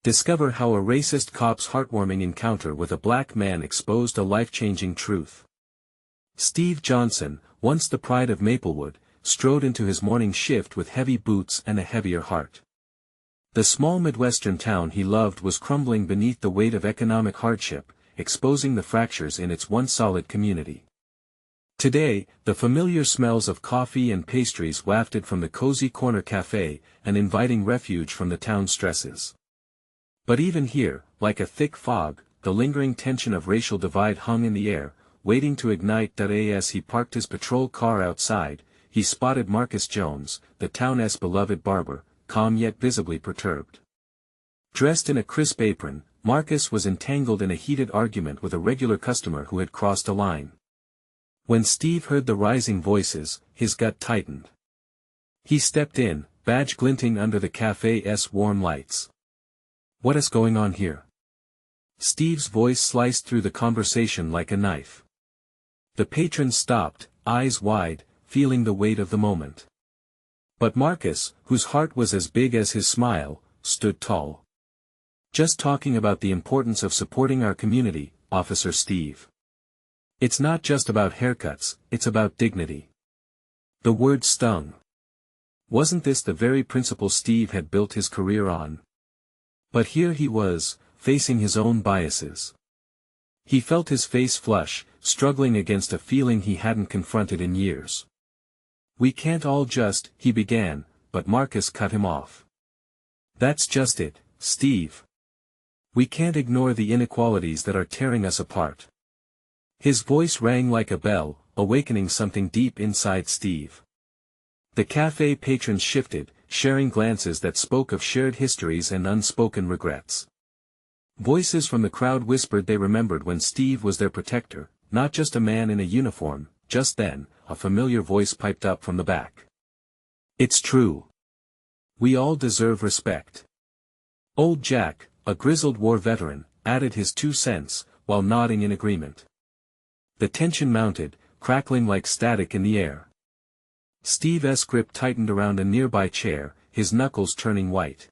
Discover how a racist cop's heartwarming encounter with a black man exposed a life-changing truth. Steve Johnson, once the pride of Maplewood, strode into his morning shift with heavy boots and a heavier heart. The small Midwestern town he loved was crumbling beneath the weight of economic hardship, exposing the fractures in its once solid community. Today, the familiar smells of coffee and pastries wafted from the cozy corner cafe, an inviting refuge from the town's stresses. But even here, like a thick fog, the lingering tension of racial divide hung in the air, waiting to ignite. As he parked his patrol car outside, he spotted Marcus Jones, the town's beloved barber, calm yet visibly perturbed. Dressed in a crisp apron, Marcus was entangled in a heated argument with a regular customer who had crossed a line. When Steve heard the rising voices, his gut tightened. He stepped in, badge glinting under the cafe's warm lights. "What is going on here?" Steve's voice sliced through the conversation like a knife. The patron stopped, eyes wide, feeling the weight of the moment. But Marcus, whose heart was as big as his smile, stood tall. "Just talking about the importance of supporting our community, Officer Steve. It's not just about haircuts, it's about dignity." The word stung. Wasn't this the very principle Steve had built his career on? But here he was, facing his own biases. He felt his face flush, struggling against a feeling he hadn't confronted in years. "We can't all just," he began, but Marcus cut him off. "That's just it, Steve. We can't ignore the inequalities that are tearing us apart." His voice rang like a bell, awakening something deep inside Steve. The cafe patrons shifted, sharing glances that spoke of shared histories and unspoken regrets. Voices from the crowd whispered they remembered when Steve was their protector, not just a man in a uniform. Just then, a familiar voice piped up from the back. "It's true. We all deserve respect." Old Jack, a grizzled war veteran, added his 2 cents, while nodding in agreement. The tension mounted, crackling like static in the air. Steve's grip tightened around a nearby chair, his knuckles turning white.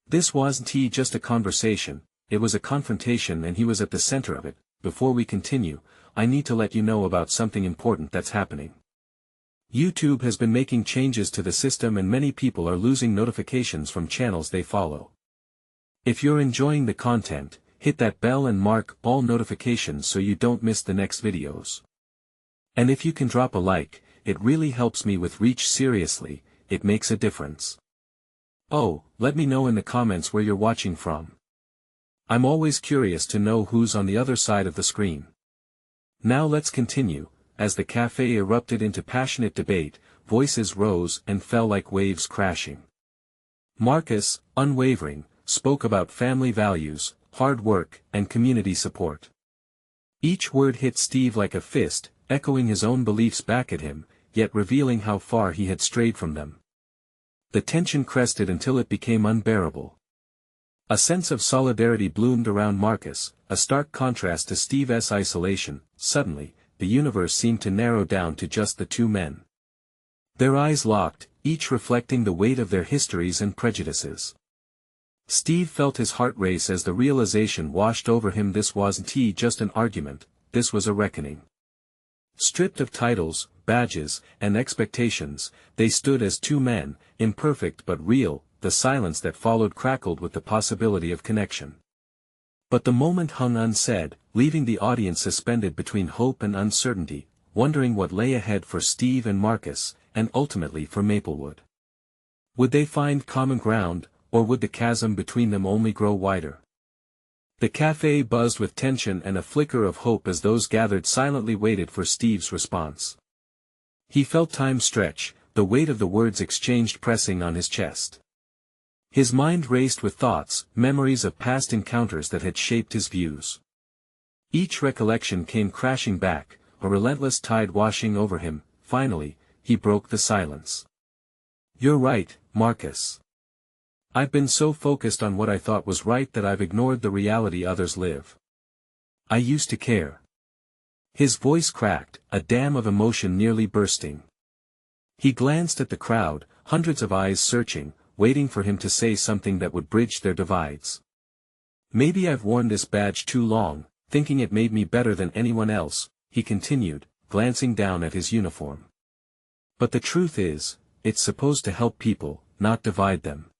This wasn't just a conversation, it was a confrontation, and he was at the center of it. "Before we continue, I need to let you know about something important that's happening. YouTube has been making changes to the system and many people are losing notifications from channels they follow. If you're enjoying the content, hit that bell and mark all notifications so you don't miss the next videos. And if you can drop a like, it really helps me with reach. Seriously, it makes a difference. Oh, let me know in the comments where you're watching from. I'm always curious to know who's on the other side of the screen." Now let's continue. As the cafe erupted into passionate debate, voices rose and fell like waves crashing. Marcus, unwavering, spoke about family values, hard work, and community support. Each word hit Steve like a fist, echoing his own beliefs back at him, yet revealing how far he had strayed from them. The tension crested until it became unbearable. A sense of solidarity bloomed around Marcus, a stark contrast to Steve's isolation. Suddenly, the universe seemed to narrow down to just the 2 men. Their eyes locked, each reflecting the weight of their histories and prejudices. Steve felt his heart race as the realization washed over him. This wasn't just an argument, this was a reckoning. Stripped of titles, badges, and expectations, they stood as 2 men, imperfect but real. The silence that followed crackled with the possibility of connection. But the moment hung unsaid, leaving the audience suspended between hope and uncertainty, wondering what lay ahead for Steve and Marcus, and ultimately for Maplewood. Would they find common ground, or would the chasm between them only grow wider? The cafe buzzed with tension and a flicker of hope as those gathered silently waited for Steve's response. He felt time stretch, the weight of the words exchanged pressing on his chest. His mind raced with thoughts, memories of past encounters that had shaped his views. Each recollection came crashing back, a relentless tide washing over him. Finally, he broke the silence. "You're right, Marcus. I've been so focused on what I thought was right that I've ignored the reality others live. I used to care." His voice cracked, a dam of emotion nearly bursting. He glanced at the crowd, hundreds of eyes searching, waiting for him to say something that would bridge their divides. Maybe I've worn this badge too long, thinking it made me better than anyone else, he continued, glancing down at his uniform. But the truth is, it's supposed to help people, not divide them.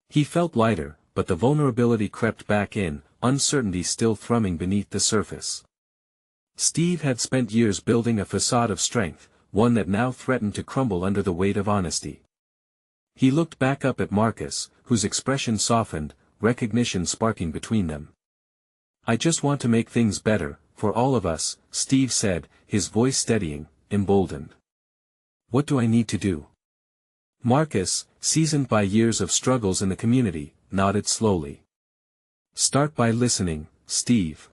He felt lighter, but the vulnerability crept back in, uncertainty still thrumming beneath the surface. Steve had spent years building a facade of strength, one that now threatened to crumble under the weight of honesty. He looked back up at Marcus, whose expression softened, recognition sparking between them. "I just want to make things better, for all of us," Steve said, his voice steadying, emboldened. "What do I need to do?" Marcus, seasoned by years of struggles in the community, nodded slowly. "Start by listening, Steve.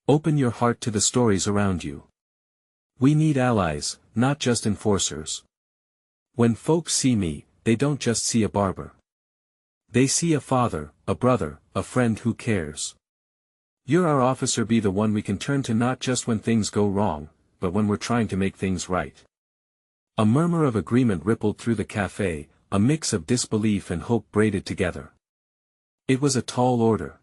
Open your heart to the stories around you. We need allies, not just enforcers. When folks see me, they don't just see a barber. They see a father, a brother, a friend who cares. You're our officer, be the one we can turn to not just when things go wrong, but when we're trying to make things right." A murmur of agreement rippled through the cafe, a mix of disbelief and hope braided together. It was a tall order.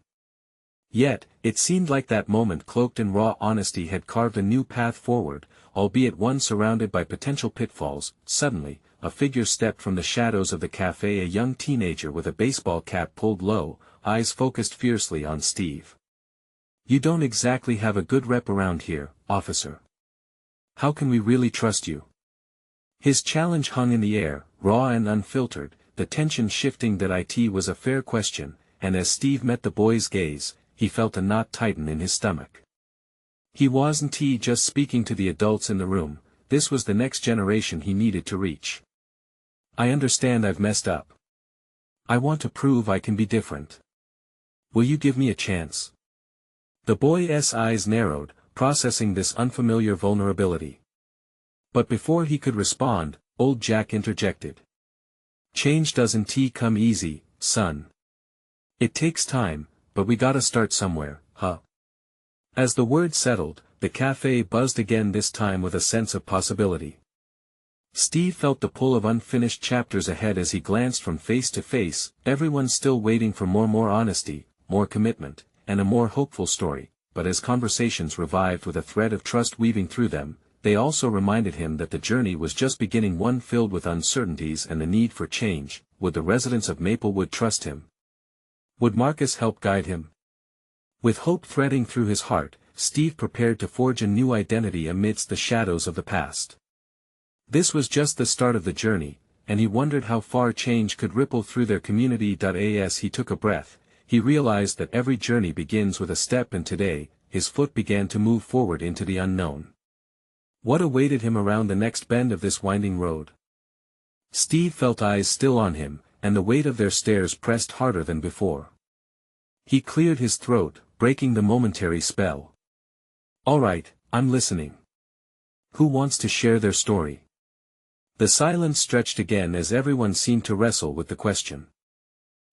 Yet, it seemed like that moment cloaked in raw honesty had carved a new path forward, albeit one surrounded by potential pitfalls. Suddenly, a figure stepped from the shadows of the cafe, a young teenager with a baseball cap pulled low, eyes focused fiercely on Steve. "You don't exactly have a good rep around here, officer. How can we really trust you?" His challenge hung in the air, raw and unfiltered, the tension shifting. That it was a fair question, and as Steve met the boy's gaze, he felt a knot tighten in his stomach. He wasn't just speaking to the adults in the room, this was the next generation he needed to reach. "I understand I've messed up. I want to prove I can be different. Will you give me a chance?" The boy's eyes narrowed, processing this unfamiliar vulnerability. But before he could respond, old Jack interjected. "Change doesn't come easy, son. It takes time, but we gotta start somewhere, huh?" As the word settled, the cafe buzzed again, this time with a sense of possibility. Steve felt the pull of unfinished chapters ahead as he glanced from face to face, everyone still waiting for more honesty, more commitment, and a more hopeful story. But as conversations revived with a thread of trust weaving through them, they also reminded him that the journey was just beginning, one filled with uncertainties and the need for change. Would the residents of Maplewood trust him? Would Marcus help guide him? With hope threading through his heart, Steve prepared to forge a new identity amidst the shadows of the past. This was just the start of the journey, and he wondered how far change could ripple through their community. As he took a breath, he realized that every journey begins with a step, and today, his foot began to move forward into the unknown. What awaited him around the next bend of this winding road? Steve felt eyes still on him, and the weight of their stares pressed harder than before. He cleared his throat, breaking the momentary spell. "All right, I'm listening. Who wants to share their story?" The silence stretched again as everyone seemed to wrestle with the question.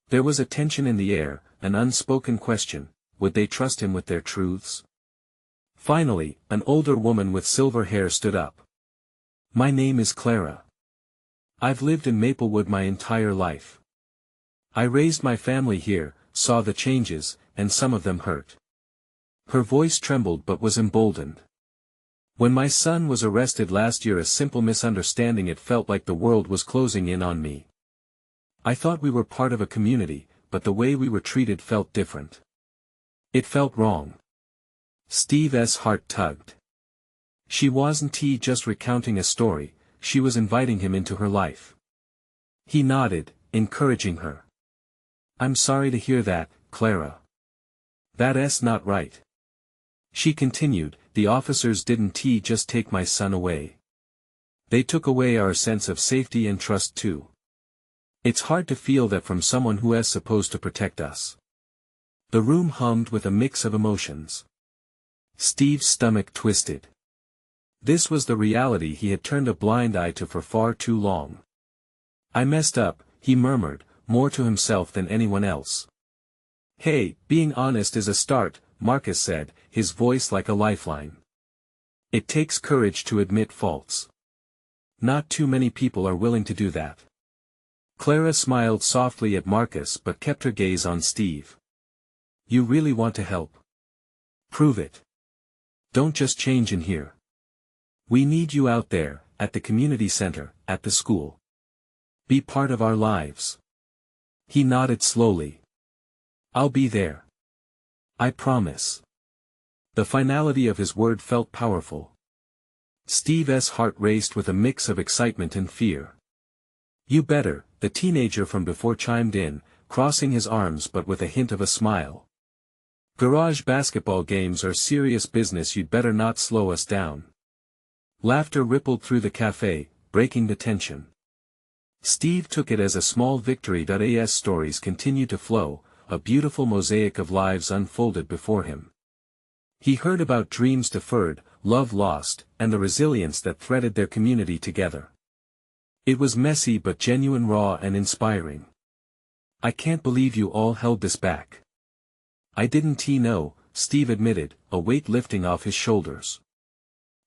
There was a tension in the air, an unspoken question: would they trust him with their truths? Finally, an older woman with silver hair stood up. "My name is Clara. I've lived in Maplewood my entire life. I raised my family here, saw the changes, and some of them hurt." Her voice trembled but was emboldened. "When my son was arrested last year, a simple misunderstanding, it felt like the world was closing in on me. I thought we were part of a community, but the way we were treated felt different. It felt wrong." Steve's heart tugged. She wasn't just recounting a story, she was inviting him into her life. He nodded, encouraging her. "I'm sorry to hear that, Clara. That's not right." She continued, "The officers didn't just take my son away. They took away our sense of safety and trust too. It's hard to feel that from someone who is supposed to protect us." The room hummed with a mix of emotions. Steve's stomach twisted. This was the reality he had turned a blind eye to for far too long. "I messed up," he murmured, more to himself than anyone else. "Hey, being honest is a start," Marcus said, his voice like a lifeline. "It takes courage to admit faults. Not too many people are willing to do that." Clara smiled softly at Marcus but kept her gaze on Steve. You really want to help? Prove it. Don't just change in here. We need you out there, at the community center, at the school. Be part of our lives. He nodded slowly. I'll be there. I promise. The finality of his word felt powerful. Steve's heart raced with a mix of excitement and fear. You better, the teenager from before chimed in, crossing his arms but with a hint of a smile. Garage basketball games are serious business, you'd better not slow us down. Laughter rippled through the cafe, breaking the tension. Steve took it as a small victory. As stories continued to flow, a beautiful mosaic of lives unfolded before him. He heard about dreams deferred, love lost, and the resilience that threaded their community together. It was messy but genuine, raw and inspiring. I can't believe you all held this back. I didn't know, Steve admitted, a weight lifting off his shoulders.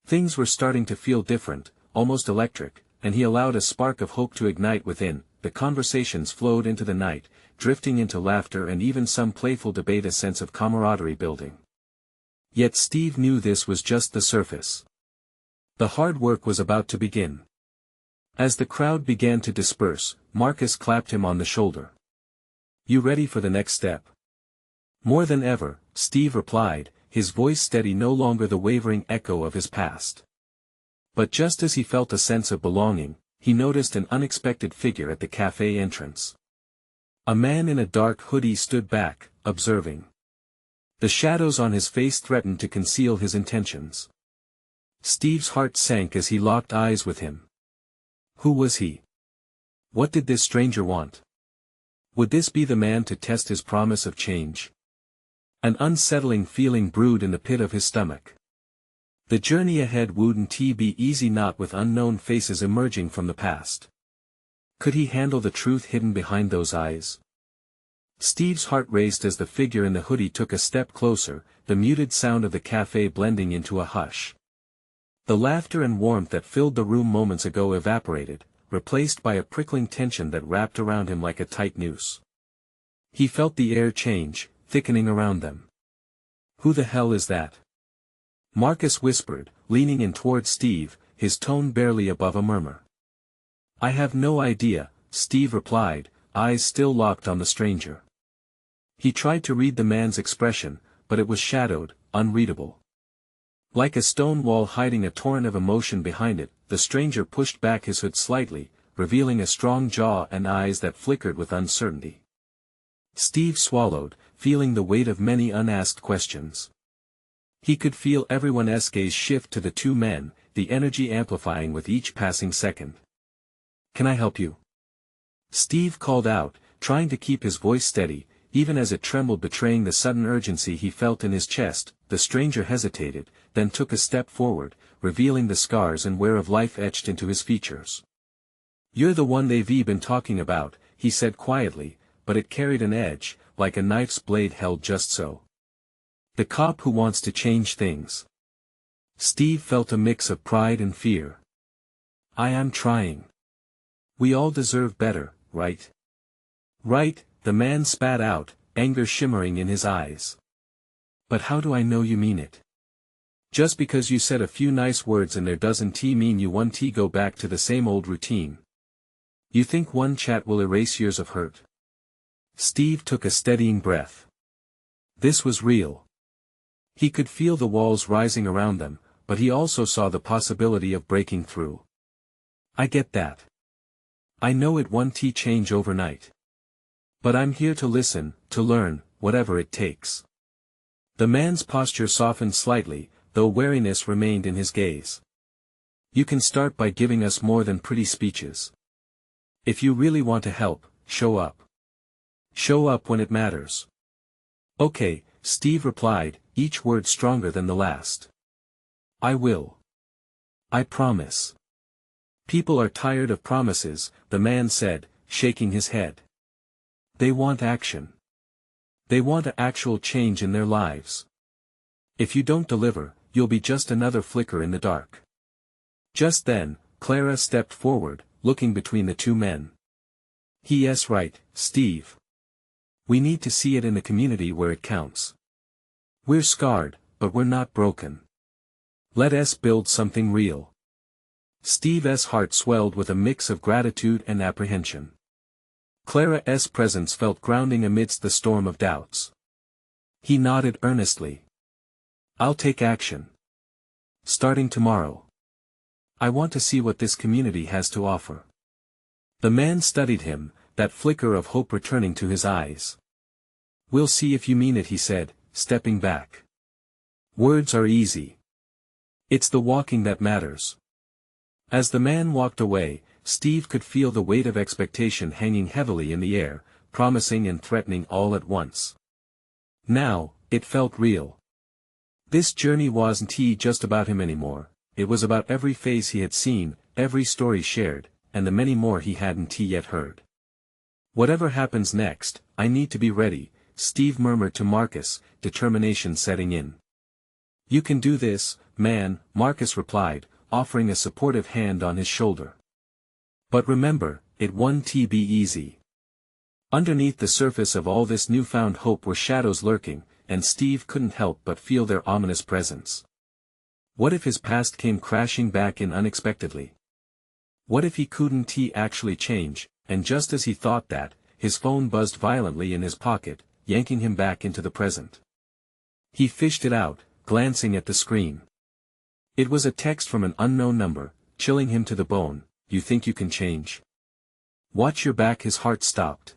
Things were starting to feel different, almost electric, and he allowed a spark of hope to ignite within. The conversations flowed into the night, drifting into laughter and even some playful debate, a sense of camaraderie building. Yet Steve knew this was just the surface. The hard work was about to begin. As the crowd began to disperse, Marcus clapped him on the shoulder. You ready for the next step? More than ever, Steve replied, his voice steady, no longer the wavering echo of his past. But just as he felt a sense of belonging, he noticed an unexpected figure at the cafe entrance. A man in a dark hoodie stood back, observing. The shadows on his face threatened to conceal his intentions. Steve's heart sank as he locked eyes with him. Who was he? What did this stranger want? Would this be the man to test his promise of change? An unsettling feeling brewed in the pit of his stomach. The journey ahead wouldn't be easy, not with unknown faces emerging from the past. Could he handle the truth hidden behind those eyes? Steve's heart raced as the figure in the hoodie took a step closer, the muted sound of the cafe blending into a hush. The laughter and warmth that filled the room moments ago evaporated, replaced by a prickling tension that wrapped around him like a tight noose. He felt the air change, thickening around them. Who the hell is that? Marcus whispered, leaning in toward Steve, his tone barely above a murmur. I have no idea, Steve replied, eyes still locked on the stranger. He tried to read the man's expression, but it was shadowed, unreadable. Like a stone wall hiding a torrent of emotion behind it, the stranger pushed back his hood slightly, revealing a strong jaw and eyes that flickered with uncertainty. Steve swallowed, feeling the weight of many unasked questions. He could feel everyone's gaze shift to the two men, the energy amplifying with each passing second. Can I help you? Steve called out, trying to keep his voice steady, even as it trembled, betraying the sudden urgency he felt in his chest. The stranger hesitated, then took a step forward, revealing the scars and wear of life etched into his features. You're the one they've been talking about, he said quietly, but it carried an edge, like a knife's blade held just so. The cop who wants to change things. Steve felt a mix of pride and fear. I am trying. We all deserve better, right? Right, the man spat out, anger shimmering in his eyes. But how do I know you mean it? Just because you said a few nice words in there doesn't mean you want to go back to the same old routine. You think one chat will erase years of hurt? Steve took a steadying breath. This was real. He could feel the walls rising around them, but he also saw the possibility of breaking through. I get that. I know it won't change overnight. But I'm here to listen, to learn, whatever it takes. The man's posture softened slightly, though wariness remained in his gaze. You can start by giving us more than pretty speeches. If you really want to help, show up. Show up when it matters. Okay, Steve replied, each word stronger than the last. I will. I promise. People are tired of promises, the man said, shaking his head. They want action. They want actual change in their lives. If you don't deliver, you'll be just another flicker in the dark. Just then, Clara stepped forward, looking between the two men. Yes, right, Steve. We need to see it in the community where it counts. We're scarred, but we're not broken. Let us build something real. Steve's heart swelled with a mix of gratitude and apprehension. Clara's presence felt grounding amidst the storm of doubts. He nodded earnestly. I'll take action. Starting tomorrow. I want to see what this community has to offer. The man studied him, that flicker of hope returning to his eyes. We'll see if you mean it, he said, stepping back. Words are easy. It's the walking that matters. As the man walked away, Steve could feel the weight of expectation hanging heavily in the air, promising and threatening all at once. Now, it felt real. This journey wasn't just about him anymore, it was about every face he had seen, every story shared, and the many more he hadn't yet heard. Whatever happens next, I need to be ready, Steve murmured to Marcus, determination setting in. You can do this, man, Marcus replied, offering a supportive hand on his shoulder. But remember, it won't be easy. Underneath the surface of all this newfound hope were shadows lurking, and Steve couldn't help but feel their ominous presence. What if his past came crashing back in unexpectedly? What if he couldn't actually change, and just as he thought that, his phone buzzed violently in his pocket, yanking him back into the present. He fished it out, glancing at the screen. It was a text from an unknown number, chilling him to the bone. You think you can change? Watch your back. His heart stopped.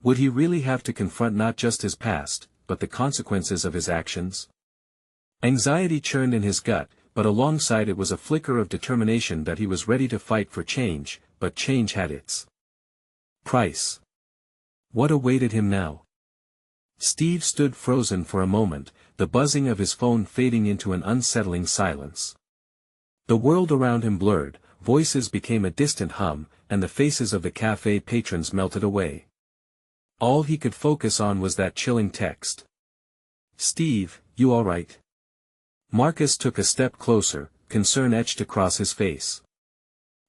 Would he really have to confront not just his past, but the consequences of his actions? Anxiety churned in his gut, but alongside it was a flicker of determination that he was ready to fight for change, but change had its price. What awaited him now? Steve stood frozen for a moment, the buzzing of his phone fading into an unsettling silence. The world around him blurred, voices became a distant hum, and the faces of the cafe patrons melted away. All he could focus on was that chilling text. Steve, you all right? Marcus took a step closer, concern etched across his face.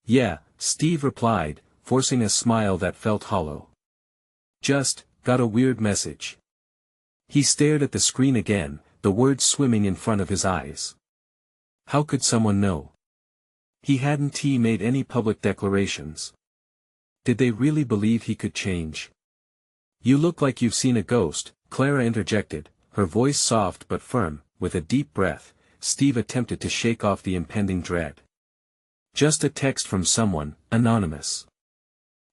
Yeah, Steve replied, forcing a smile that felt hollow. Just, got a weird message. He stared at the screen again, the words swimming in front of his eyes. How could someone know? He hadn't made any public declarations. Did they really believe he could change? You look like you've seen a ghost, Clara interjected, her voice soft but firm. With a deep breath, Steve attempted to shake off the impending dread. Just a text from someone, anonymous.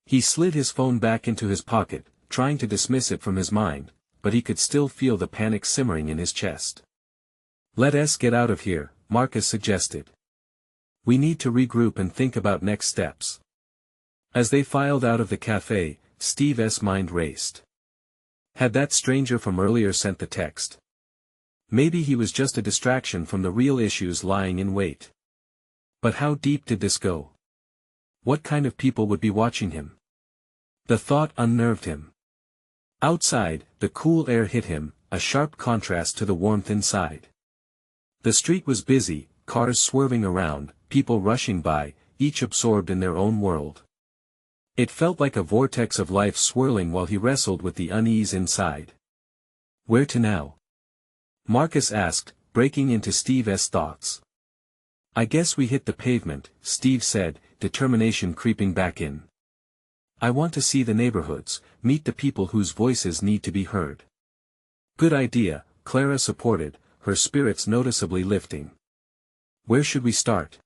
He slid his phone back into his pocket, trying to dismiss it from his mind, but he could still feel the panic simmering in his chest. Let us get out of here, Marcus suggested. We need to regroup and think about next steps. As they filed out of the cafe, Steve's mind raced. Had that stranger from earlier sent the text? Maybe he was just a distraction from the real issues lying in wait. But how deep did this go? What kind of people would be watching him? The thought unnerved him. Outside, the cool air hit him, a sharp contrast to the warmth inside. The street was busy, cars swerving around, people rushing by, each absorbed in their own world. It felt like a vortex of life swirling while he wrestled with the unease inside. Where to now? Marcus asked, breaking into Steve's thoughts. I guess we hit the pavement, Steve said, determination creeping back in. I want to see the neighborhoods, meet the people whose voices need to be heard. Good idea, Clara supported, her spirits noticeably lifting. Where should we start?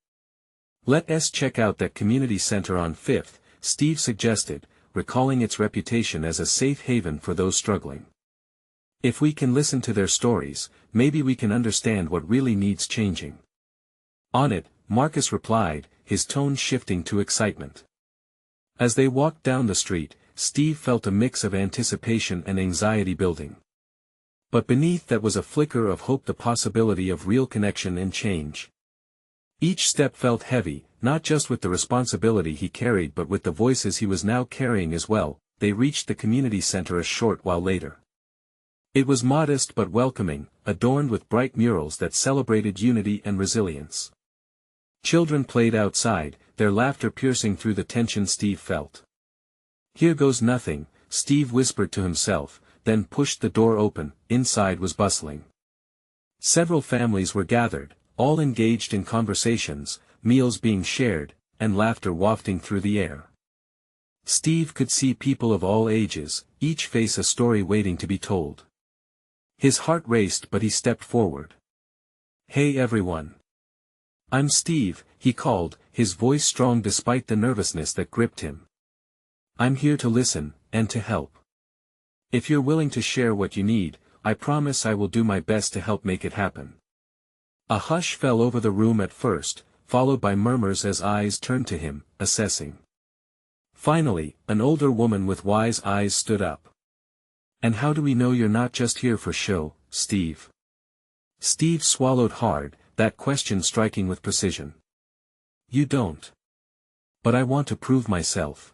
Let us check out that community center on 5th, Steve suggested, recalling its reputation as a safe haven for those struggling. If we can listen to their stories, maybe we can understand what really needs changing. On it, Marcus replied, his tone shifting to excitement. As they walked down the street, Steve felt a mix of anticipation and anxiety building. But beneath that was a flicker of hope, the possibility of real connection and change. Each step felt heavy, not just with the responsibility he carried but with the voices he was now carrying as well. They reached the community center a short while later. It was modest but welcoming, adorned with bright murals that celebrated unity and resilience. Children played outside, their laughter piercing through the tension Steve felt. Here goes nothing, Steve whispered to himself, then pushed the door open. Inside was bustling. Several families were gathered, all engaged in conversations, meals being shared, and laughter wafting through the air. Steve could see people of all ages, each face a story waiting to be told. His heart raced, but he stepped forward. "Hey everyone. I'm Steve," he called, his voice strong despite the nervousness that gripped him. "I'm here to listen, and to help. If you're willing to share what you need, I promise I will do my best to help make it happen." A hush fell over the room at first, followed by murmurs as eyes turned to him, assessing. Finally, an older woman with wise eyes stood up. "And how do we know you're not just here for show, Steve?" Steve swallowed hard, that question striking with precision. "You don't. But I want to prove myself.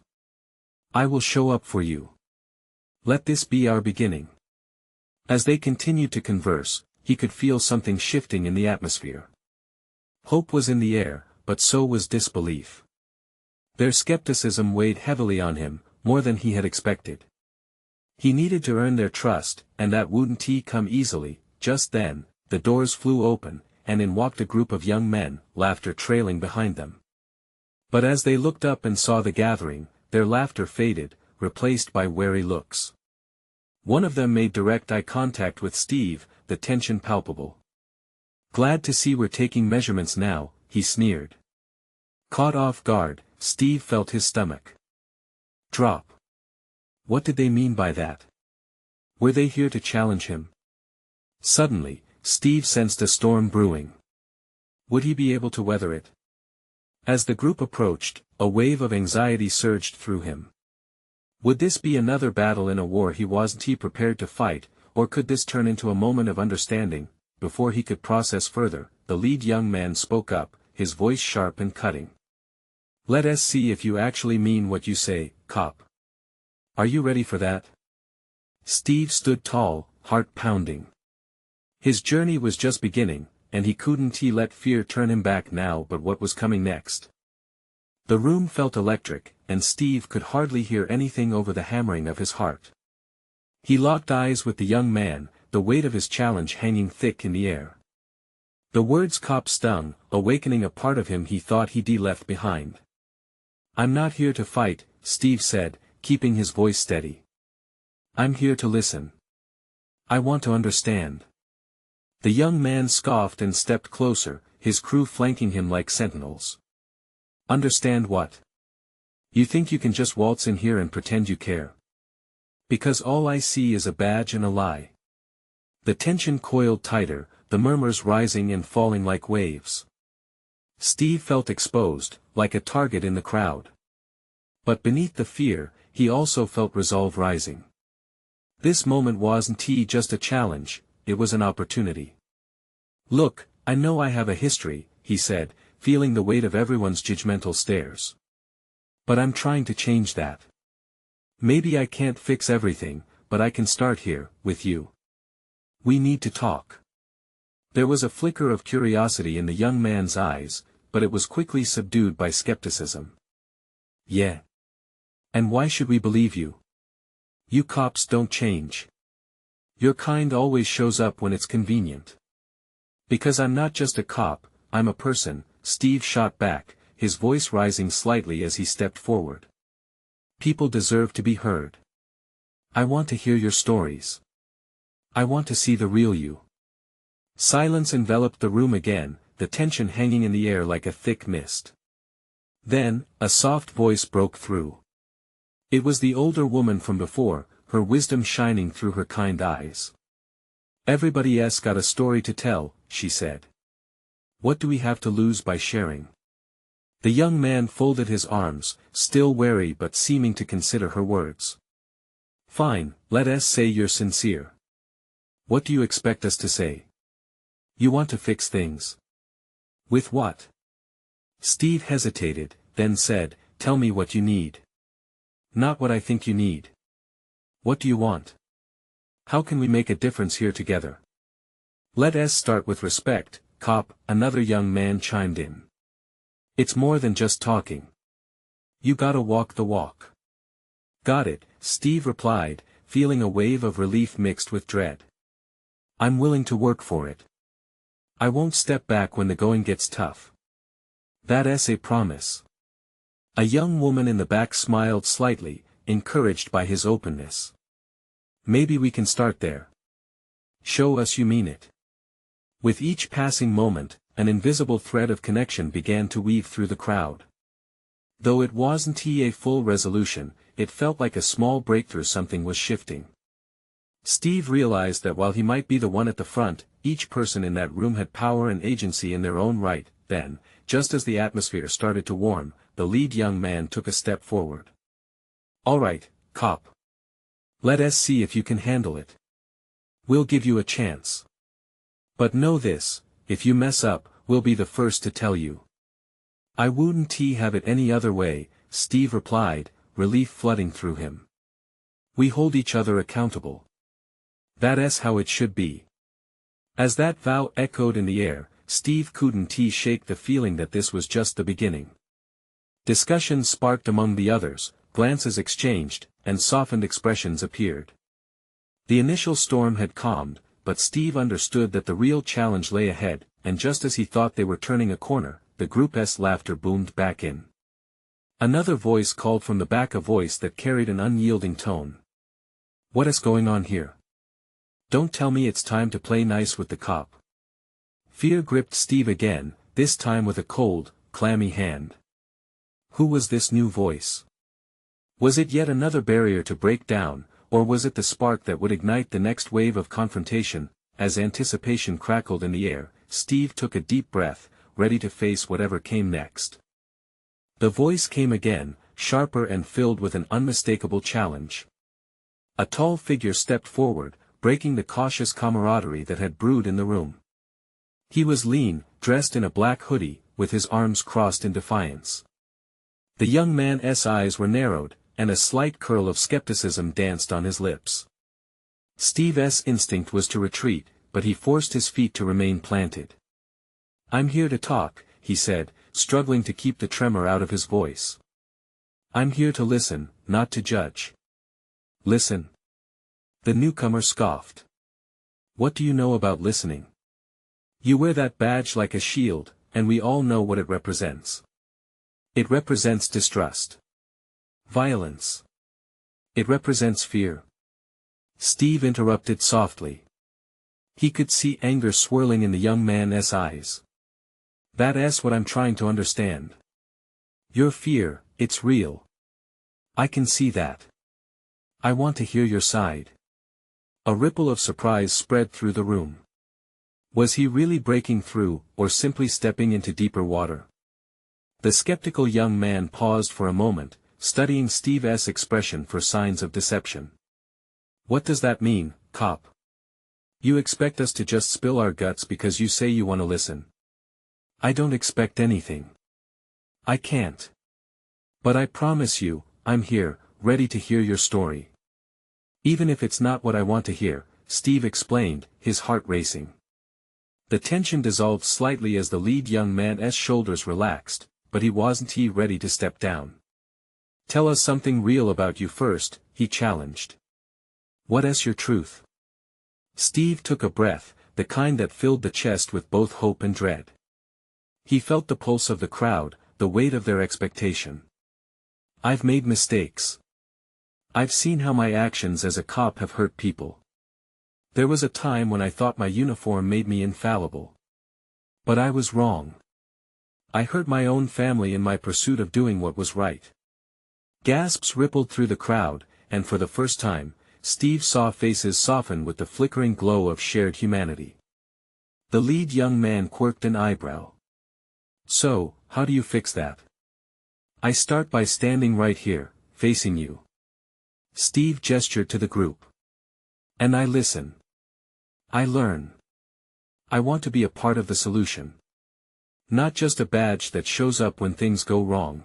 I will show up for you. Let this be our beginning." As they continued to converse, he could feel something shifting in the atmosphere. Hope was in the air, but so was disbelief. Their skepticism weighed heavily on him, more than he had expected. He needed to earn their trust, and that wouldn't come easily. Just then, the doors flew open, and in walked a group of young men, laughter trailing behind them. But as they looked up and saw the gathering, their laughter faded, replaced by wary looks. One of them made direct eye contact with Steve, the tension palpable. "Glad to see we're taking measurements now," he sneered. Caught off guard, Steve felt his stomach drop. What did they mean by that? Were they here to challenge him? Suddenly, Steve sensed a storm brewing. Would he be able to weather it? As the group approached, a wave of anxiety surged through him. Would this be another battle in a war he wasn't prepared to fight, or could this turn into a moment of understanding? Before he could process further, the lead young man spoke up, his voice sharp and cutting. "Let us see if you actually mean what you say, cop. Are you ready for that?" Steve stood tall, heart pounding. His journey was just beginning, and he couldn't let fear turn him back now. But what was coming next? The room felt electric, and Steve could hardly hear anything over the hammering of his heart. He locked eyes with the young man, the weight of his challenge hanging thick in the air. The words cop stung, awakening a part of him he thought he'd left behind. "I'm not here to fight," Steve said, keeping his voice steady. "I'm here to listen. I want to understand." The young man scoffed and stepped closer, his crew flanking him like sentinels. "Understand what? You think you can just waltz in here and pretend you care? Because all I see is a badge and a lie." The tension coiled tighter, the murmurs rising and falling like waves. Steve felt exposed, like a target in the crowd. But beneath the fear, he also felt resolve rising. This moment wasn't just a challenge, it was an opportunity. "Look, I know I have a history," he said, feeling the weight of everyone's judgmental stares. "But I'm trying to change that. Maybe I can't fix everything, but I can start here, with you. We need to talk." There was a flicker of curiosity in the young man's eyes, but it was quickly subdued by skepticism. "Yeah. And why should we believe you? You cops don't change. Your kind always shows up when it's convenient." "Because I'm not just a cop, I'm a person," Steve shot back, his voice rising slightly as he stepped forward. "People deserve to be heard. I want to hear your stories. I want to see the real you." Silence enveloped the room again, the tension hanging in the air like a thick mist. Then, a soft voice broke through. It was the older woman from before, her wisdom shining through her kind eyes. "Everybody's got a story to tell," she said. "What do we have to lose by sharing?" The young man folded his arms, still wary but seeming to consider her words. "Fine, let us say you're sincere. What do you expect us to say? You want to fix things. With what?" Steve hesitated, then said, "Tell me what you need. Not what I think you need. What do you want? How can we make a difference here together?" "Let us start with respect, cop," another young man chimed in. "It's more than just talking. You gotta walk the walk. Got it, Steve replied, feeling a wave of relief mixed with dread. I'm willing to work for it. I won't step back when the going gets tough. That's a promise. A young woman in the back smiled slightly, encouraged by his openness. Maybe we can start there. Show us you mean it. With each passing moment, an invisible thread of connection began to weave through the crowd. Though it wasn't a full resolution, it felt like a small breakthrough. Something was shifting. Steve realized that while he might be the one at the front, each person in that room had power and agency in their own right. Then, just as the atmosphere started to warm, the lead young man took a step forward. All right, cop. Let us see if you can handle it. We'll give you a chance. But know this, if you mess up, we'll be the first to tell you. I wouldn't have it any other way, Steve replied, relief flooding through him. We hold each other accountable. That's how it should be. As that vow echoed in the air, Steve couldn't shake the feeling that this was just the beginning. Discussions sparked among the others, glances exchanged, and softened expressions appeared. The initial storm had calmed, but Steve understood that the real challenge lay ahead, and just as he thought they were turning a corner, the group's laughter boomed back in. Another voice called from the back, a voice that carried an unyielding tone. What is going on here? Don't tell me it's time to play nice with the cop. Fear gripped Steve again, this time with a cold, clammy hand. Who was this new voice? Was it yet another barrier to break down, or was it the spark that would ignite the next wave of confrontation? As anticipation crackled in the air, Steve took a deep breath, ready to face whatever came next. The voice came again, sharper and filled with an unmistakable challenge. A tall figure stepped forward, breaking the cautious camaraderie that had brewed in the room. He was lean, dressed in a black hoodie, with his arms crossed in defiance. The young man's eyes were narrowed, and a slight curl of skepticism danced on his lips. Steve's instinct was to retreat, but he forced his feet to remain planted. I'm here to talk, he said, struggling to keep the tremor out of his voice. I'm here to listen, not to judge. Listen. The newcomer scoffed. What do you know about listening? You wear that badge like a shield, and we all know what it represents. It represents distrust. Violence. It represents fear. Steve interrupted softly. He could see anger swirling in the young man's eyes. That's what I'm trying to understand. Your fear, it's real. I can see that. I want to hear your side. A ripple of surprise spread through the room. Was he really breaking through, or simply stepping into deeper water? The skeptical young man paused for a moment, studying Steve's expression for signs of deception. What does that mean, cop? You expect us to just spill our guts because you say you want to listen? I don't expect anything. I can't. But I promise you, I'm here, ready to hear your story. Even if it's not what I want to hear, Steve explained, his heart racing. The tension dissolved slightly as the lead young man's shoulders relaxed, but he wasn't ready to step down. Tell us something real about you first, he challenged. What's your truth? Steve took a breath, the kind that filled the chest with both hope and dread. He felt the pulse of the crowd, the weight of their expectation. I've made mistakes. I've seen how my actions as a cop have hurt people. There was a time when I thought my uniform made me infallible. But I was wrong. I hurt my own family in my pursuit of doing what was right. Gasps rippled through the crowd, and for the first time, Steve saw faces soften with the flickering glow of shared humanity. The lead young man quirked an eyebrow. So, how do you fix that? I start by standing right here, facing you. Steve gestured to the group. And I listen. I learn. I want to be a part of the solution. Not just a badge that shows up when things go wrong.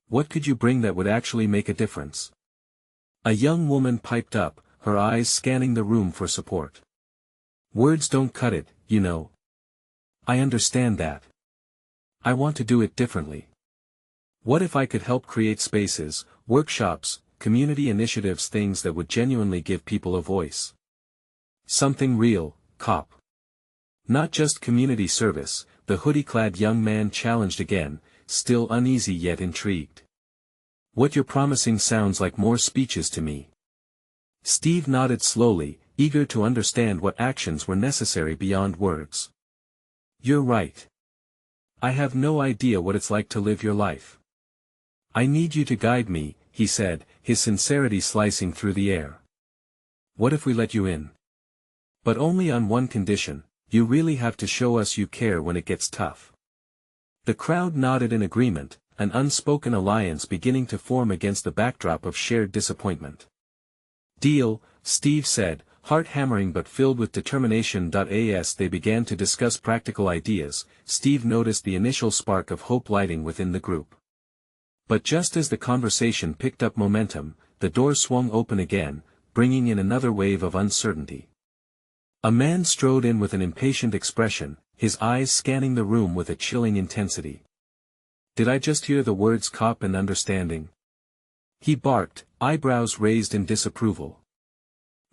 What could you bring that would actually make a difference? A young woman piped up, her eyes scanning the room for support. Words don't cut it, you know. I understand that. I want to do it differently. What if I could help create spaces, workshops, community initiatives, things that would genuinely give people a voice. Something real, cop. Not just community service, the hoodie-clad young man challenged again, still uneasy yet intrigued. What you're promising sounds like more speeches to me. Steve nodded slowly, eager to understand what actions were necessary beyond words. You're right. I have no idea what it's like to live your life. I need you to guide me, he said, his sincerity slicing through the air. What if we let you in? But only on one condition: you really have to show us you care when it gets tough. The crowd nodded in agreement, an unspoken alliance beginning to form against the backdrop of shared disappointment. Deal, Steve said, heart hammering but filled with determination. As they began to discuss practical ideas, Steve noticed the initial spark of hope lighting within the group. But just as the conversation picked up momentum, the door swung open again, bringing in another wave of uncertainty. A man strode in with an impatient expression, his eyes scanning the room with a chilling intensity. Did I just hear the words cop and understanding? He barked, eyebrows raised in disapproval.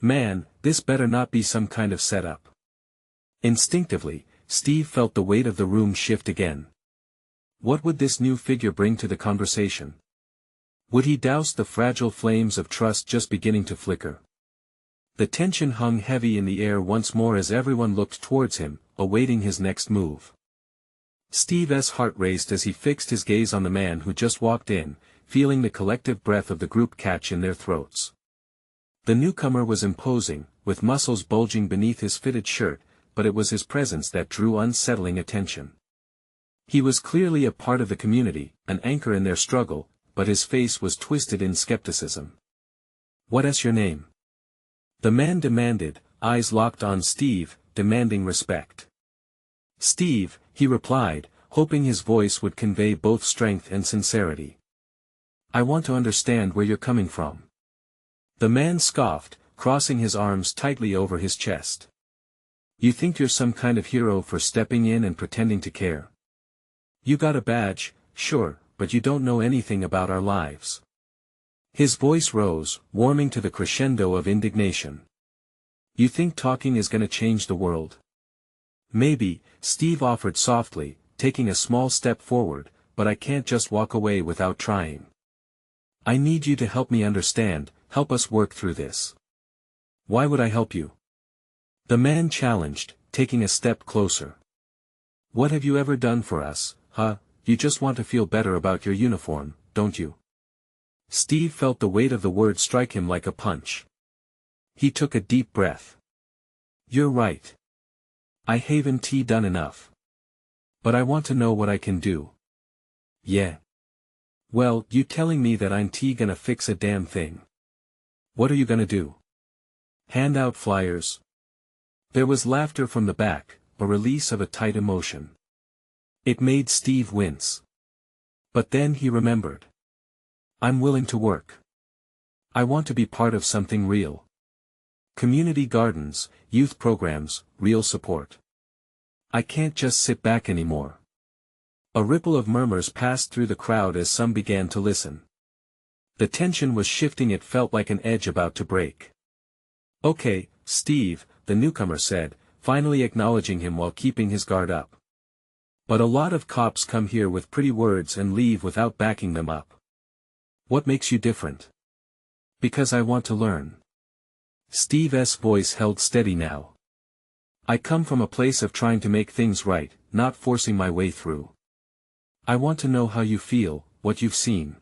Man, this better not be some kind of setup. Instinctively, Steve felt the weight of the room shift again. What would this new figure bring to the conversation? Would he douse the fragile flames of trust just beginning to flicker? The tension hung heavy in the air once more as everyone looked towards him, awaiting his next move. Steve's heart raced as he fixed his gaze on the man who just walked in, feeling the collective breath of the group catch in their throats. The newcomer was imposing, with muscles bulging beneath his fitted shirt, but it was his presence that drew unsettling attention. He was clearly a part of the community, an anchor in their struggle, but his face was twisted in skepticism. "What is your name?" the man demanded, eyes locked on Steve, demanding respect. "Steve," he replied, hoping his voice would convey both strength and sincerity. "I want to understand where you're coming from." The man scoffed, crossing his arms tightly over his chest. "You think you're some kind of hero for stepping in and pretending to care? You got a badge, sure, but you don't know anything about our lives." His voice rose, warming to the crescendo of indignation. "You think talking is gonna change the world?" "Maybe," Steve offered softly, taking a small step forward, "but I can't just walk away without trying. I need you to help me understand, help us work through this." "Why would I help you?" the man challenged, taking a step closer. "What have you ever done for us, huh? You just want to feel better about your uniform, don't you?" Steve felt the weight of the word strike him like a punch. He took a deep breath. "You're right. I haven't done enough. But I want to know what I can do." "Yeah. Well, you telling me that I'm gonna fix a damn thing. What are you gonna do? Hand out flyers?" There was laughter from the back, a release of a tight emotion. It made Steve wince. But then he remembered. "I'm willing to work. I want to be part of something real. Community gardens, youth programs, real support. I can't just sit back anymore." A ripple of murmurs passed through the crowd as some began to listen. The tension was shifting, it felt like an edge about to break. "Okay, Steve," the newcomer said, finally acknowledging him while keeping his guard up. "But a lot of cops come here with pretty words and leave without backing them up. What makes you different?" "Because I want to learn." Steve's voice held steady now. "I come from a place of trying to make things right, not forcing my way through. I want to know how you feel, what you've seen.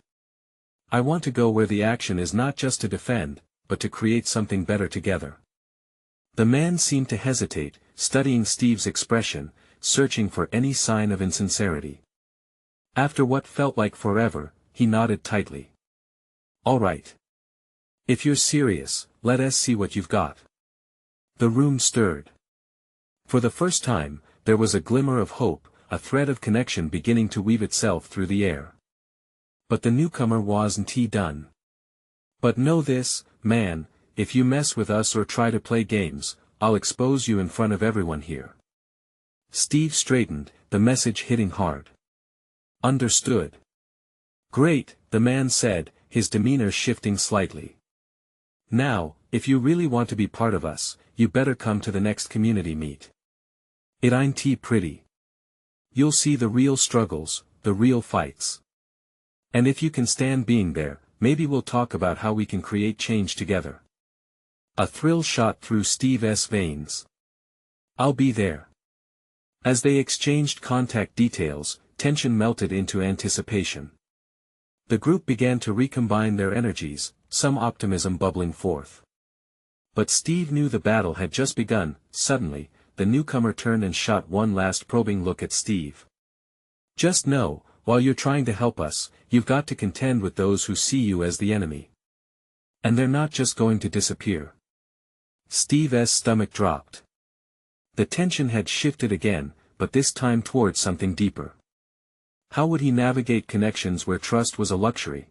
I want to go where the action is not just to defend, but to create something better together." The man seemed to hesitate, studying Steve's expression, searching for any sign of insincerity. After what felt like forever, he nodded tightly. "All right. If you're serious, let us see what you've got." The room stirred. For the first time, there was a glimmer of hope, a thread of connection beginning to weave itself through the air. But the newcomer wasn't done. "But know this, man, if you mess with us or try to play games, I'll expose you in front of everyone here." Steve straightened, the message hitting hard. "Understood." "Great," the man said, his demeanor shifting slightly. "Now, if you really want to be part of us, you better come to the next community meet. It ain't pretty. You'll see the real struggles, the real fights. And if you can stand being there, maybe we'll talk about how we can create change together." A thrill shot through Steve's veins. "I'll be there." As they exchanged contact details, tension melted into anticipation. The group began to recombine their energies, some optimism bubbling forth. But Steve knew the battle had just begun. Suddenly, the newcomer turned and shot one last probing look at Steve. "Just know, while you're trying to help us, you've got to contend with those who see you as the enemy. And they're not just going to disappear." Steve's stomach dropped. The tension had shifted again, but this time towards something deeper. How would he navigate connections where trust was a luxury?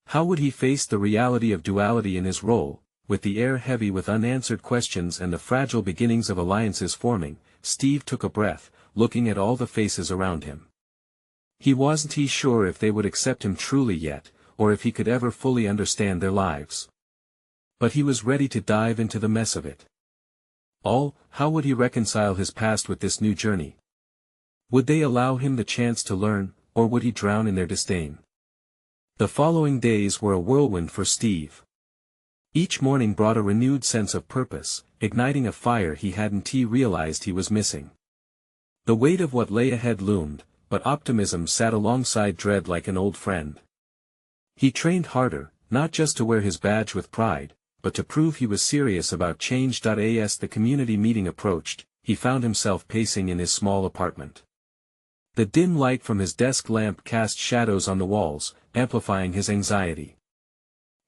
How would he face the reality of duality in his role? With the air heavy with unanswered questions and the fragile beginnings of alliances forming, Steve took a breath, looking at all the faces around him. He wasn't sure if they would accept him truly yet, or if he could ever fully understand their lives. But he was ready to dive into the mess of it. How would he reconcile his past with this new journey? Would they allow him the chance to learn, or would he drown in their disdain? The following days were a whirlwind for Steve. Each morning brought a renewed sense of purpose, igniting a fire he hadn't realized he was missing. The weight of what lay ahead loomed, but optimism sat alongside dread like an old friend. He trained harder, not just to wear his badge with pride, but to prove he was serious about change. As the community meeting approached, he found himself pacing in his small apartment. The dim light from his desk lamp cast shadows on the walls, amplifying his anxiety.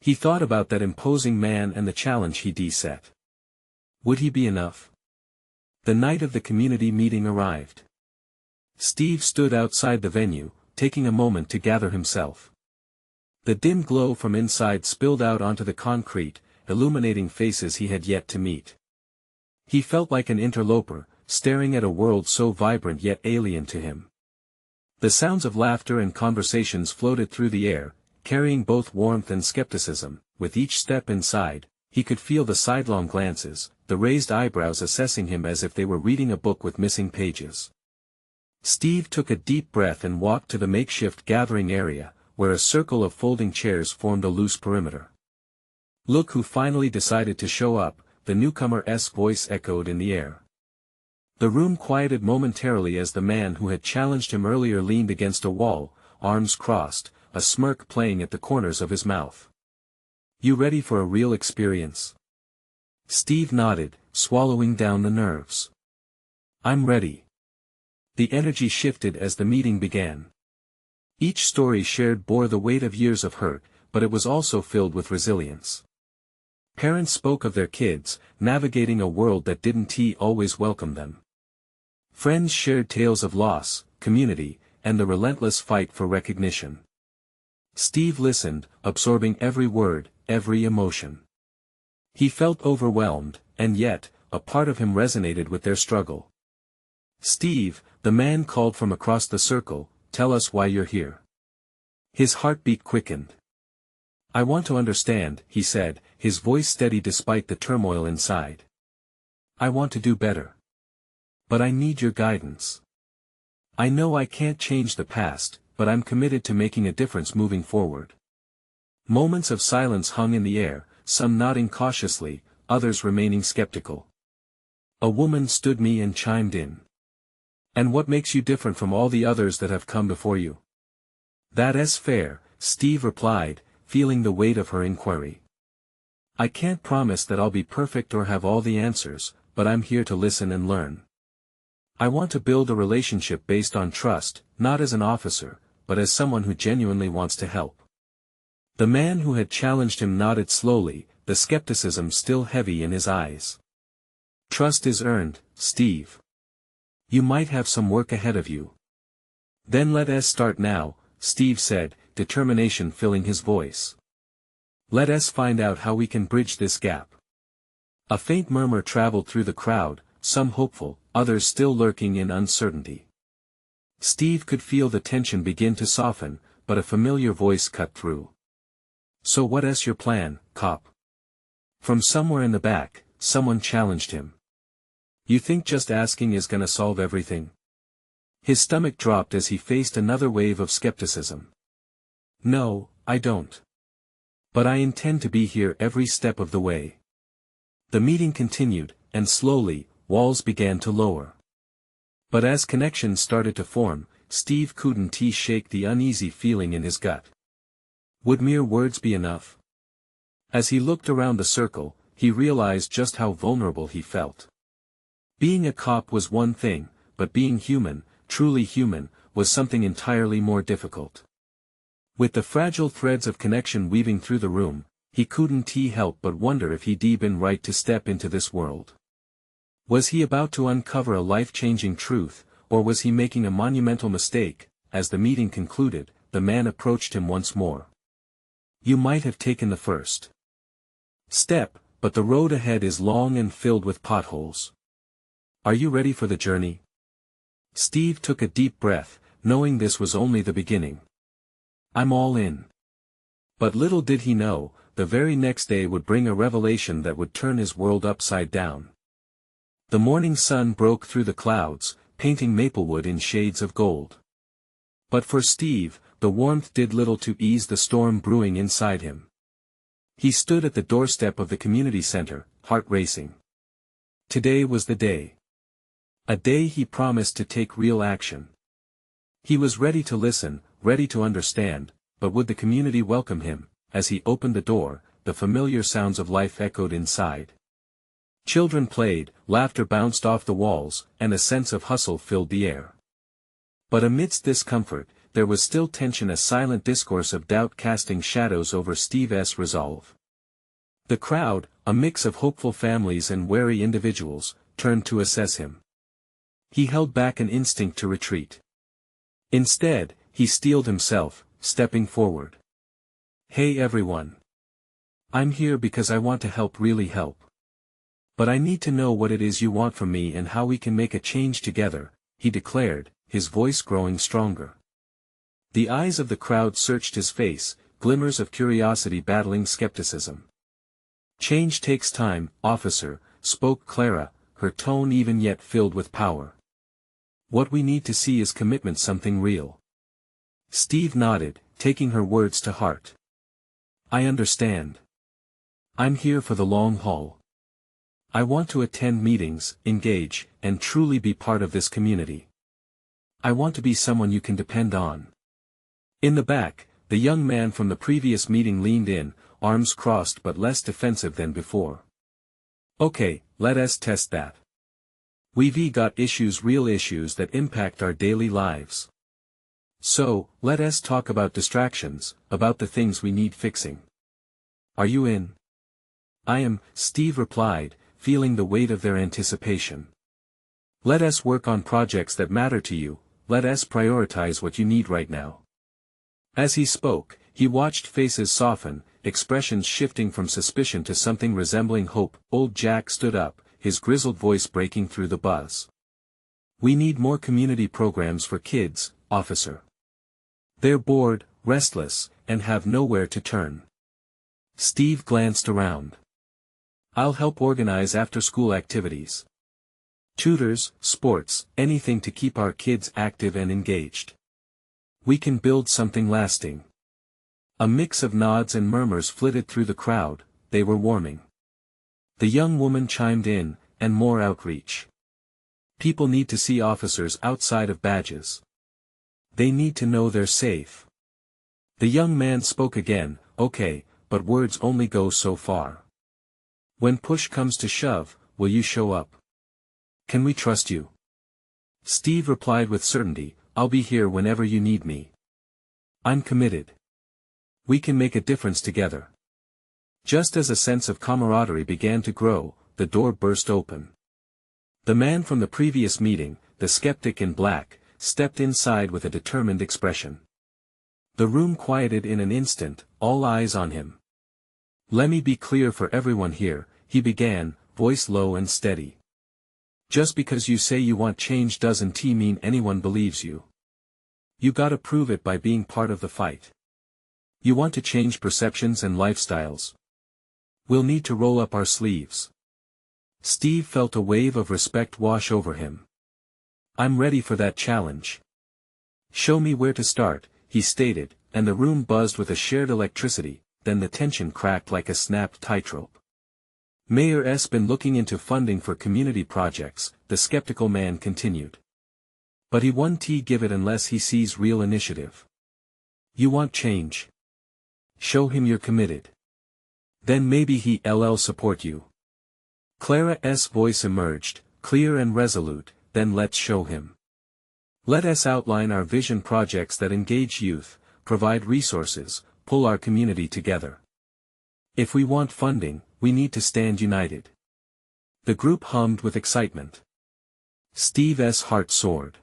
He thought about that imposing man and the challenge he'd set. Would he be enough? The night of the community meeting arrived. Steve stood outside the venue, taking a moment to gather himself. The dim glow from inside spilled out onto the concrete, illuminating faces he had yet to meet. He felt like an interloper, staring at a world so vibrant yet alien to him. The sounds of laughter and conversations floated through the air, carrying both warmth and skepticism. With each step inside, he could feel the sidelong glances, the raised eyebrows assessing him as if they were reading a book with missing pages. Steve took a deep breath and walked to the makeshift gathering area, where a circle of folding chairs formed a loose perimeter. "Look who finally decided to show up," the newcomer's voice echoed in the air. The room quieted momentarily as the man who had challenged him earlier leaned against a wall, arms crossed, a smirk playing at the corners of his mouth. "You ready for a real experience?" Steve nodded, swallowing down the nerves. "I'm ready." The energy shifted as the meeting began. Each story shared bore the weight of years of hurt, but it was also filled with resilience. Parents spoke of their kids, navigating a world that didn't always welcome them. Friends shared tales of loss, community, and the relentless fight for recognition. Steve listened, absorbing every word, every emotion. He felt overwhelmed, and yet, a part of him resonated with their struggle. "Steve," the man called from across the circle, "tell us why you're here." His heartbeat quickened. "I want to understand," he said, his voice steady despite the turmoil inside. "I want to do better. But I need your guidance. I know I can't change the past, but I'm committed to making a difference moving forward." Moments of silence hung in the air, some nodding cautiously, others remaining skeptical. A woman stood me and chimed in. "And what makes you different from all the others that have come before you?" "That's fair," Steve replied, feeling the weight of her inquiry. "I can't promise that I'll be perfect or have all the answers, but I'm here to listen and learn. I want to build a relationship based on trust, not as an officer, but as someone who genuinely wants to help." The man who had challenged him nodded slowly, the skepticism still heavy in his eyes. "Trust is earned, Steve. You might have some work ahead of you." "Then let us start now," Steve said, determination filling his voice. "Let us find out how we can bridge this gap." A faint murmur traveled through the crowd, some hopeful, others still lurking in uncertainty. Steve could feel the tension begin to soften, but a familiar voice cut through. "So what's your plan, cop?" From somewhere in the back, someone challenged him. "You think just asking is gonna solve everything?" His stomach dropped as he faced another wave of skepticism. "No, I don't. But I intend to be here every step of the way." The meeting continued, and slowly, walls began to lower. But as connections started to form, Steve couldn't shake the uneasy feeling in his gut. Would mere words be enough? As he looked around the circle, he realized just how vulnerable he felt. Being a cop was one thing, but being human, truly human, was something entirely more difficult. With the fragile threads of connection weaving through the room, he couldn't help but wonder if he'd been right to step into this world. Was he about to uncover a life-changing truth, or was he making a monumental mistake? As the meeting concluded, the man approached him once more. "You might have taken the first step, but the road ahead is long and filled with potholes. Are you ready for the journey?" Steve took a deep breath, knowing this was only the beginning. "I'm all in." But little did he know, the very next day would bring a revelation that would turn his world upside down. The morning sun broke through the clouds, painting Maplewood in shades of gold. But for Steve, the warmth did little to ease the storm brewing inside him. He stood at the doorstep of the community center, heart racing. Today was the day. A day he promised to take real action. He was ready to listen, ready to understand, but would the community welcome him? As he opened the door, the familiar sounds of life echoed inside. Children played, laughter bounced off the walls, and a sense of hustle filled the air. But amidst this comfort, there was still tension, a silent discourse of doubt casting shadows over Steve's resolve. The crowd, a mix of hopeful families and wary individuals, turned to assess him. He held back an instinct to retreat. Instead, he steeled himself, stepping forward. "Hey everyone. I'm here because I want to help, really help. But I need to know what it is you want from me and how we can make a change together," he declared, his voice growing stronger. The eyes of the crowd searched his face, glimmers of curiosity battling skepticism. "Change takes time, officer," spoke Clara, her tone even yet filled with power. "What we need to see is commitment, something real." Steve nodded, taking her words to heart. "I understand. I'm here for the long haul. I want to attend meetings, engage, and truly be part of this community. I want to be someone you can depend on." In the back, the young man from the previous meeting leaned in, arms crossed but less defensive than before. "Okay, let us test that. We've got issues, real issues that impact our daily lives. So, let us talk about distractions, about the things we need fixing. Are you in?" "I am," Steve replied, feeling the weight of their anticipation. "Let us work on projects that matter to you, let us prioritize what you need right now." As he spoke, he watched faces soften, expressions shifting from suspicion to something resembling hope. Old Jack stood up, his grizzled voice breaking through the buzz. "We need more community programs for kids, officer. They're bored, restless, and have nowhere to turn." Steve glanced around. "I'll help organize after-school activities. Tutors, sports, anything to keep our kids active and engaged. We can build something lasting." A mix of nods and murmurs flitted through the crowd, they were warming. The young woman chimed in, "And more outreach. People need to see officers outside of badges. They need to know they're safe." The young man spoke again, "Okay, but words only go so far. When push comes to shove, will you show up? Can we trust you?" Steve replied with certainty, "I'll be here whenever you need me. I'm committed. We can make a difference together." Just as a sense of camaraderie began to grow, the door burst open. The man from the previous meeting, the skeptic in black, stepped inside with a determined expression. The room quieted in an instant, all eyes on him. "Let me be clear for everyone here," he began, voice low and steady. "Just because you say you want change doesn't mean anyone believes you. You gotta prove it by being part of the fight. You want to change perceptions and lifestyles? We'll need to roll up our sleeves. Steve felt a wave of respect wash over him. I'm ready for that challenge. Show me where to start, he stated, and the room buzzed with a shared electricity, then the tension cracked like a snapped tightrope. Mayor S. been looking into funding for community projects, the skeptical man continued. But he won't give it unless he sees real initiative. You want change? Show him you're committed. Then maybe he'll support you. Clara's voice emerged, clear and resolute, then let's show him. Let us outline our vision projects that engage youth, provide resources, pull our community together. If we want funding, we need to stand united. The group hummed with excitement. Steve's heart soared.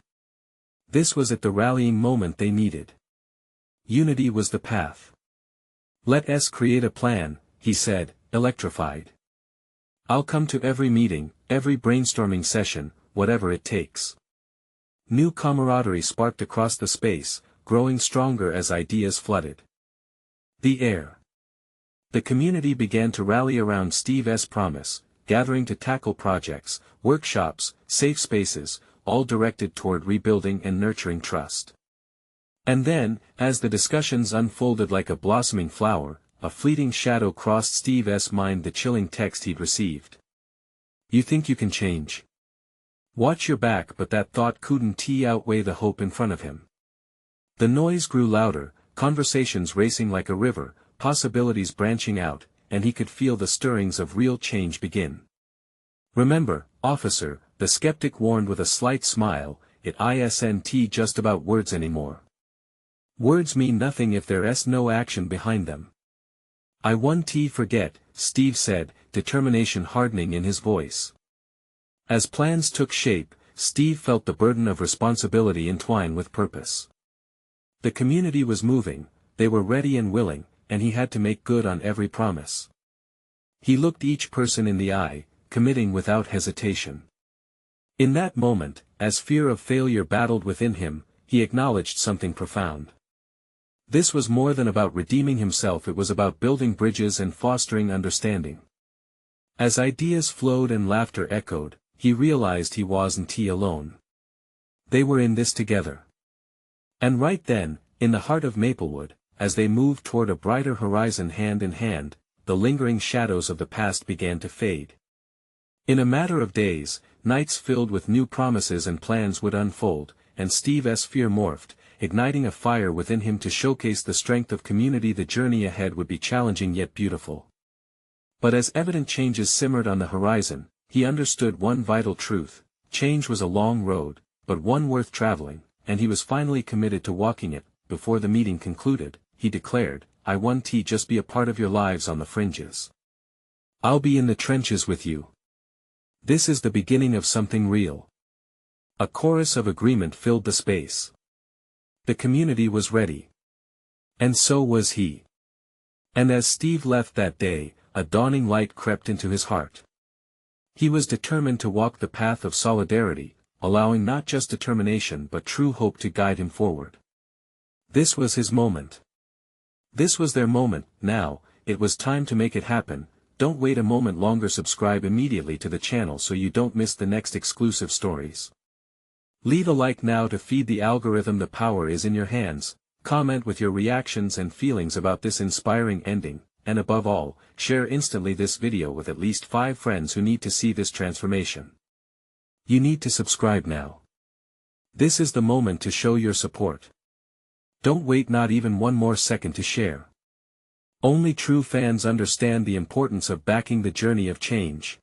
This was at the rallying moment they needed. Unity was the path. Let us create a plan, he said, electrified. I'll come to every meeting, every brainstorming session, whatever it takes. New camaraderie sparked across the space, growing stronger as ideas flooded the air. The community began to rally around Steve's promise, gathering to tackle projects, workshops, safe spaces, all directed toward rebuilding and nurturing trust. And then, as the discussions unfolded like a blossoming flower, a fleeting shadow crossed Steve's mind, the chilling text he'd received. You think you can change? Watch your back, but that thought couldn't outweigh the hope in front of him. The noise grew louder, conversations racing like a river, possibilities branching out, and he could feel the stirrings of real change begin. Remember, officer, the skeptic warned with a slight smile, it isn't just about words anymore. Words mean nothing if there's no action behind them. I won't forget, Steve said, determination hardening in his voice. As plans took shape, Steve felt the burden of responsibility entwine with purpose. The community was moving, they were ready and willing, and he had to make good on every promise. He looked each person in the eye, committing without hesitation. In that moment, as fear of failure battled within him, he acknowledged something profound. This was more than about redeeming himself, it was about building bridges and fostering understanding. As ideas flowed and laughter echoed, he realized he wasn't alone. They were in this together. And right then, in the heart of Maplewood, as they moved toward a brighter horizon hand in hand, the lingering shadows of the past began to fade. In a matter of days, nights filled with new promises and plans would unfold, and Steve's fear morphed, igniting a fire within him to showcase the strength of community. The journey ahead would be challenging yet beautiful. But as evident changes simmered on the horizon, he understood one vital truth: change was a long road, but one worth traveling, and he was finally committed to walking it. Before the meeting concluded, he declared, I won't just be a part of your lives on the fringes. I'll be in the trenches with you. This is the beginning of something real. A chorus of agreement filled the space. The community was ready. And so was he. And as Steve left that day, a dawning light crept into his heart. He was determined to walk the path of solidarity, allowing not just determination but true hope to guide him forward. This was his moment. This was their moment. Now, it was time to make it happen. Don't wait a moment longer. Subscribe immediately to the channel so you don't miss the next exclusive stories. Leave a like now to feed the algorithm. The power is in your hands. Comment with your reactions and feelings about this inspiring ending, and above all, share instantly this video with at least 5 friends who need to see this transformation. You need to subscribe now. This is the moment to show your support. Don't wait not even one more second to share. Only true fans understand the importance of backing the journey of change.